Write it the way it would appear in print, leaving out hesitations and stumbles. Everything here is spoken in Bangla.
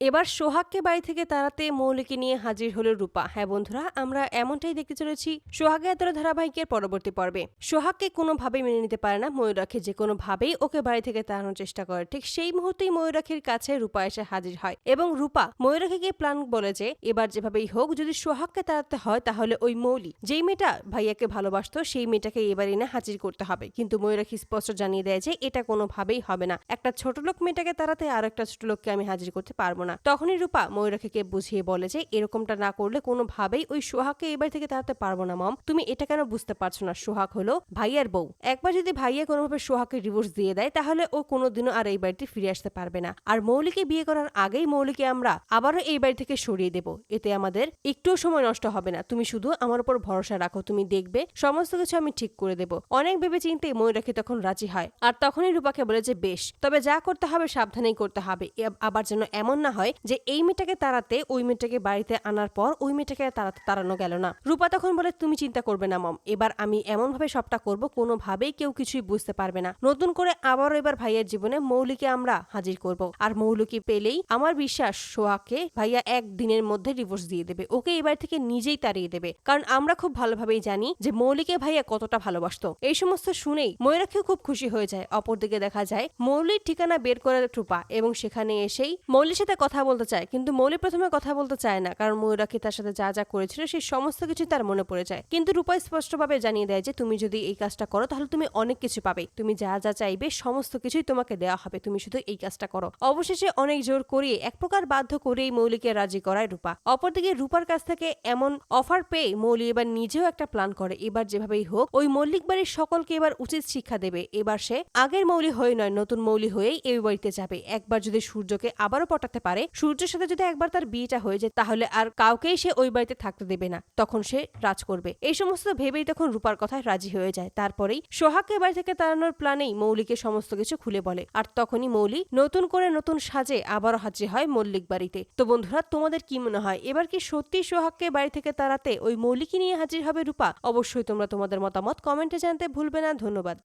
এবার সোহাগকে বাড়ি থেকে তাড়াতে মৌলিকে নিয়ে হাজির হলো রূপা। হ্যাঁ বন্ধুরা, আমরা এমনটাই দেখতে চলেছি সোহাগে এতটা ধারাবাহিকের পরবর্তী পর্বে। সোহাগকে কোনোভাবেই মেনে নিতে পারে না ময়ূরাক্ষী, যে কোনোভাবেই ওকে বাড়ি থেকে তাড়ানোর চেষ্টা করে। ঠিক সেই মুহূর্তেই ময়ূরাক্ষীর কাছে রূপা এসে হাজির হয় এবং রূপা ময়ূরাক্ষীকে প্ল্যান বলে যে এবার যেভাবেই হোক যদি সোহাগকে তাড়াতে হয় তাহলে ওই মৌলি, যেই মেয়েটা ভাইয়াকে ভালোবাসতো, সেই মেয়েটাকে এবার এনে হাজির করতে হবে। কিন্তু ময়ূরাক্ষী স্পষ্ট জানিয়ে দেয় যে এটা কোনোভাবেই হবে না, একটা ছোট লোক মেয়েটাকে তাড়াতে আর একটা ছোট লোককে আমি হাজির করতে পারবো না। তখনই রূপা ময়ূরাক্ষীকে বুঝিয়ে বলে যে এরকমটা না করলে কোনোভাবেই ওই সোহাগকে এবার থেকে তাড়াতে পারবো না মম, তুমি এটা কেন বুঝতে পারছো না? সোহাগ হলো ভাইয়ার বউ। একবার যদি ভাইয়া কোনোভাবে সোহাগকে ডিভোর্স দিয়ে দেয় তাহলে ও কোনোদিনও আর এই বাড়িতে ফিরে আসতে পারবে না। আর মৌলিকে বিয়ে করার আগেই মৌলিকে আমরা আবারও এই বাড়ি থেকে সরিয়ে দেব, এতে আমাদের একটুও সময় নষ্ট হবে না। তুমি শুধু আমার উপর ভরসা রাখো, তুমি দেখবে সমস্ত কিছু আমি ঠিক করে দেব। অনেক ভেবে চিন্তে ময়ূরাক্ষী তখন রাজি হয়। আর তখনই রূপাকে বলে যে বেশ, তবে যা করতে হবে সাবধানেই করতে হবে। আবার যেন এমন না হয় যে এই মেয়েটাকে তাড়াতে ওই মেয়েটাকে বাড়িতে আনার পর ওই মেয়েটাকে তাড়ানো গেল না। রূপা তখন বলে তুমি চিন্তা করবে না মম, এবার আমি এমন ভাবে সবটা করব কোনোভাবেই কেউ কিছুই বুঝতে পারবে না। নতুন করে আবারও এবার ভাইয়ের জীবনে মৌলিকে আমরা হাজির করব। আর মৌলিকে পেলেই আমার বিশ্বাস সোহাগকে ভাইয়া একদিনের মধ্যে ডিভোর্স দিয়ে দেবে, ওকে এবার থেকে নিজেই তাড়িয়ে দেবে। কারণ আমরা খুব ভালোভাবেই জানি যে মৌলিকে ভাইয়া কতটা ভালোবাসতো। এই সমস্ত শুনেই ময়ূরাক্ষীও খুব খুশি হয়ে যায়। অপরদিকে দেখা যায় মৌলির ঠিকানা বের করে রূপা এবং সেখানে এসেই মৌলির সাথে কথা বলতে চায়, কিন্তু মৌলি প্রথমে কথা বলতে চায় না, কারণ ময়ূরাক্ষী তার সাথে যা যা করেছিল সেই সমস্ত কিছু তার মনে পড়ে যায়। কিন্তু রূপা স্পষ্টভাবে জানিয়ে দেয় যে তুমি যদি এই কাজটা করো তাহলে তুমি অনেক কিছু পাবে, তুমি যা যা চাইবে সমস্ত কিছুই তোমাকে দেওয়া হবে, তুমি শুধু এই কাজটা করো। অবশেষে অনেক জোর করিয়ে এক প্রকার বাধ্য করেই মৌলিকে রাজি করায় রূপা। অপরদিকে রূপার কাছ থেকে এমন অফার পেয়ে মৌলি এবার নিজেও একটা প্ল্যান করে, এবার যেভাবেই হোক ওই মল্লিক বাড়ির সকলকে এবার উচিত শিক্ষা দেবে। এবার সে আগের মৌলি হয়ে নয়, নতুন মৌলি হয়েই এই বাড়িতে যাবে। একবার যদি সূর্যকে আবারও পটাতে পারে, সূর্যের সাথে যদি একবার তার বিয়েটা হয়ে যায় তাহলে আর কাউকেই সে ওই বাড়িতে থাকতে দেবে না, তখন সে রাজ করবে। এই সমস্ত ভেবেই তখন রূপার কথায় রাজি হয়ে যায়। তারপরেই সোহাগকে বাড়ি থেকে তাড়ানোর প্ল্যানেই মৌলিকে সমস্ত কিছু খুলে বলে। আর তখনই মৌলি নতুন করে নতুন সাজে আবারও হাজির হয় মল্লিক বাড়িতে। তো বন্ধুরা, তোমাদের কি মনে হয় এবার কি সত্যি সোহাগকে বাড়ি থেকে তাড়াতে ওই মৌলিকে নিয়ে হাজির হবে রূপা? অবশ্যই তোমরা তোমাদের মতামত কমেন্টে জানতে ভুলবে না। ধন্যবাদ।